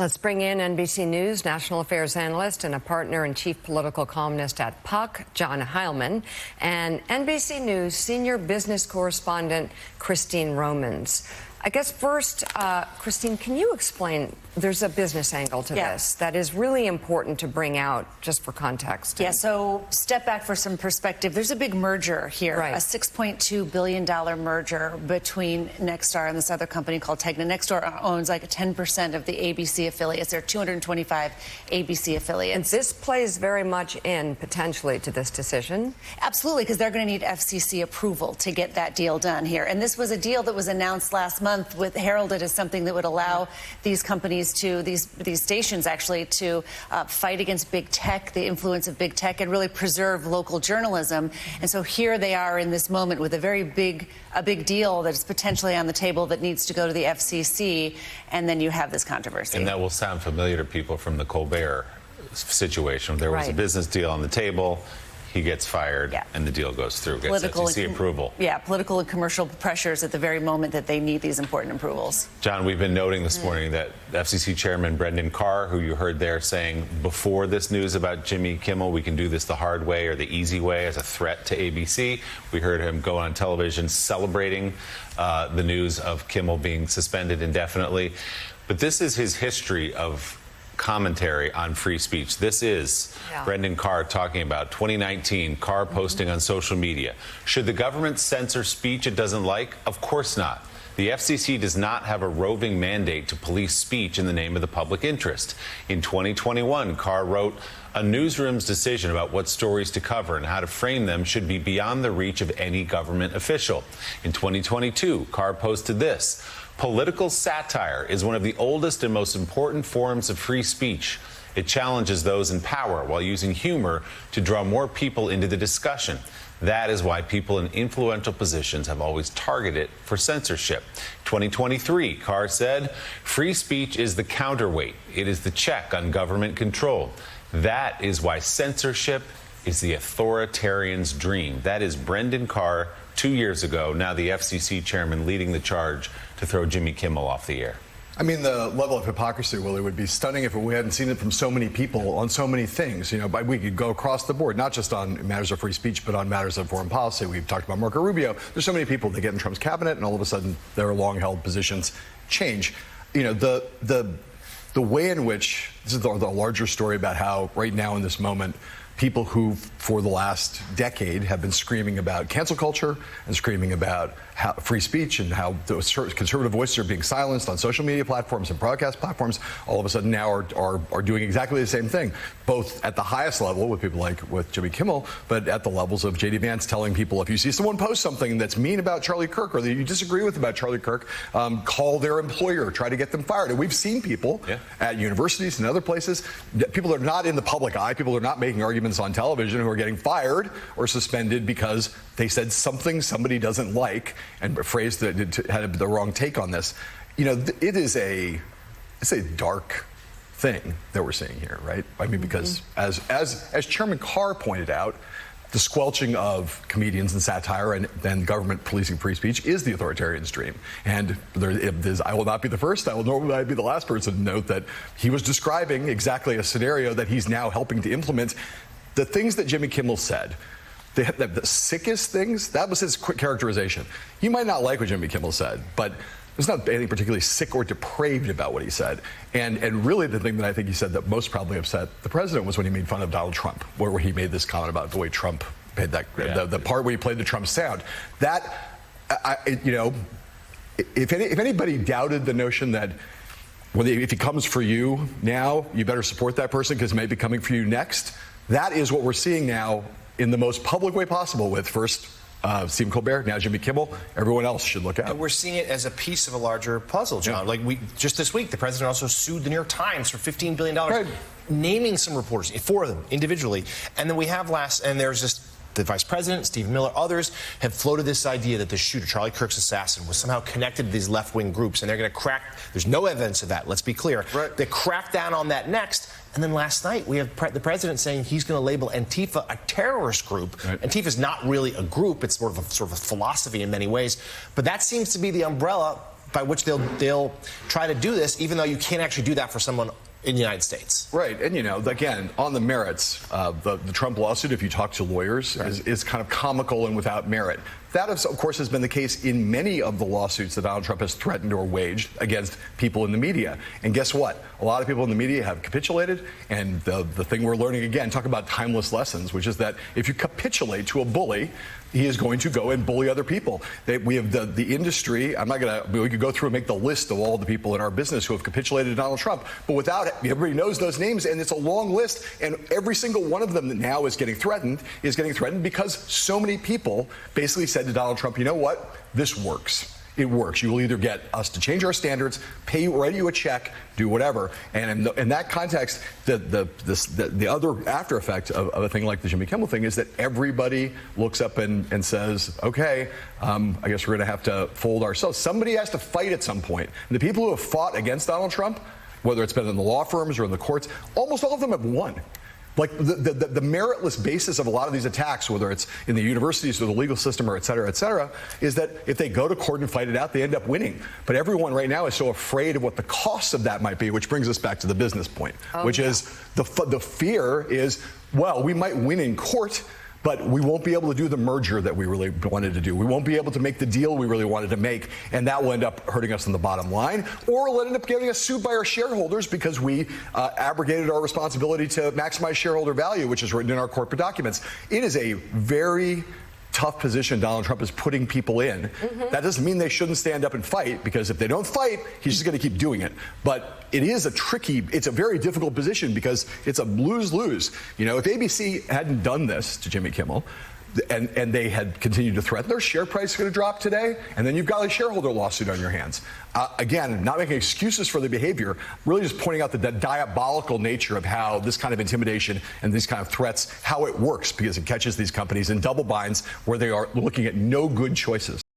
Let's bring in NBC News national affairs analyst and a partner and chief political columnist at Puck, John Heilman, and NBC News senior business correspondent Christine Romans. I guess first, Christine, can you explain, there's a business angle to this that is really important to bring out just for context. Yeah, so step back for some perspective. There's a big merger here, a $6.2 billion merger between Nexstar and this other company called Tegna. Nexstar owns like 10% of the ABC affiliates. There are 225 ABC affiliates. And this plays very much in, potentially, to this decision? Absolutely, because they're going to need FCC approval to get that deal done here. And this was a deal that was announced last month, heralded as something that would allow these companies to, these stations actually, to fight against big tech, the influence of big tech, and really preserve local journalism. And so here they are in this moment with a big deal that's potentially on the table that needs to go to the FCC, and then you have this controversy. And that will sound familiar to people from the Colbert situation. There was a business deal on the table. He gets fired, and the deal goes through. Gets FCC approval. Yeah, political and commercial pressures at the very moment that they need these important approvals. John, we've been noting this morning that FCC Chairman Brendan Carr, who you heard there saying before this news about Jimmy Kimmel, we can do this the hard way or the easy way as a threat to ABC. We heard him go on television celebrating the news of Kimmel being suspended indefinitely. But this is his history of commentary on free speech. This is Brendan Carr talking about 2019, Carr posting on social media. Should the government censor speech it doesn't like? Of course not. The FCC does not have a roving mandate to police speech in the name of the public interest. In 2021, Carr wrote, "A newsroom's decision about what stories to cover and how to frame them should be beyond the reach of any government official." In 2022, Carr posted this: "Political satire is one of the oldest and most important forms of free speech. It challenges those in power while using humor to draw more people into the discussion. That is why people in influential positions have always targeted it for censorship." 2023, Carr said, "Free speech is the counterweight. It is the check on government control. That is why censorship is the authoritarian's dream." That is Brendan Carr 2 years ago, now the FCC chairman leading the charge to throw Jimmy Kimmel off the air. I mean, the level of hypocrisy, Willie, would be stunning if we hadn't seen it from so many people on so many things. You know, we could go across the board, not just on matters of free speech, but on matters of foreign policy. We've talked about Marco Rubio. There's so many people that get in Trump's cabinet, and all of a sudden their long-held positions change. You know, the way in which this is the larger story about how right now in this moment, people who for the last decade have been screaming about cancel culture and screaming about how free speech and how those conservative voices are being silenced on social media platforms and broadcast platforms, all of a sudden now are doing exactly the same thing, both at the highest level with people like with Jimmy Kimmel, but at the levels of J.D. Vance telling people, if you see someone post something that's mean about Charlie Kirk or that you disagree with about Charlie Kirk, call their employer, try to get them fired. And we've seen people at universities and other places, people that are not in the public eye, people that are not making arguments on television, who are getting fired or suspended because they said something somebody doesn't like and a phrase that had the wrong take on this. You know, it's a dark thing that we're seeing here, right? I mean, because as Chairman Carr pointed out, the squelching of comedians and satire and then government policing free speech is the authoritarian's dream. And I will not be the first, I will not be the last person to note that he was describing exactly a scenario that he's now helping to implement. The things that Jimmy Kimmel said, the sickest things, that was his quick characterization. You might not like what Jimmy Kimmel said, but there's not anything particularly sick or depraved about what he said. And really the thing that I think he said that most probably upset the president was when he made fun of Donald Trump, where he made this comment about the way Trump made that, the part where he played the Trump sound. That, you know, if anybody doubted the notion that if he comes for you now, you better support that person because he may be coming for you next, that is what we're seeing now in the most public way possible with first Stephen Colbert, now Jimmy Kimmel. Everyone else should look out. And we're seeing it as a piece of a larger puzzle, John. Like just this week, the president also sued the New York Times for $15 billion, naming some reporters, 4 of them individually. And then we have there's just the vice president, Stephen Miller, others have floated this idea that the shooter, Charlie Kirk's assassin, was somehow connected to these left-wing groups, and they're going to crack. There's no evidence of that, let's be clear. They crack down on that next. And then last night, we have the president saying he's going to label Antifa a terrorist group. Antifa is not really a group. It's sort of a philosophy in many ways. But that seems to be the umbrella by which they'll try to do this, even though you can't actually do that for someone in the United States. Right, and again, on the merits, the Trump lawsuit, if you talk to lawyers, is kind of comical and without merit. That, of course, has been the case in many of the lawsuits that Donald Trump has threatened or waged against people in the media. And guess what? A lot of people in the media have capitulated, and the thing we're learning, again, talk about timeless lessons, which is that if you capitulate to a bully, he is going to go and bully other people. We have the industry. We could go through and make the list of all the people in our business who have capitulated to Donald Trump, but without it, everybody knows those names, and it's a long list, and every single one of them that now is getting threatened because so many people basically said to Donald Trump, you know what, this works. It works. You will either get us to change our standards, write you a check, do whatever. And in that context, the other after effect of a thing like the Jimmy Kimmel thing is that everybody looks up and says, okay, I guess we're going to have to fold ourselves. Somebody has to fight at some point. And the people who have fought against Donald Trump, whether it's been in the law firms or in the courts, almost all of them have won. Like the meritless basis of a lot of these attacks, whether it's in the universities or the legal system or et cetera, is that if they go to court and fight it out, they end up winning. But everyone right now is so afraid of what the costs of that might be, which brings us back to the business point, is the fear is, well, we might win in court, but we won't be able to do the merger that we really wanted to do. We won't be able to make the deal we really wanted to make, and that will end up hurting us on the bottom line, or it'll end up getting us sued by our shareholders because we abrogated our responsibility to maximize shareholder value, which is written in our corporate documents. It is a very tough position Donald Trump is putting people in. That doesn't mean they shouldn't stand up and fight, because if they don't fight, he's just going to keep doing it. But it's a very difficult position because it's a lose-lose. If ABC hadn't done this to Jimmy Kimmel, and they had continued to threaten, their share price is going to drop today, and then you've got a shareholder lawsuit on your hands. Again, not making excuses for the behavior, really just pointing out the diabolical nature of how this kind of intimidation and these kind of threats, how it works, because it catches these companies in double binds where they are looking at no good choices.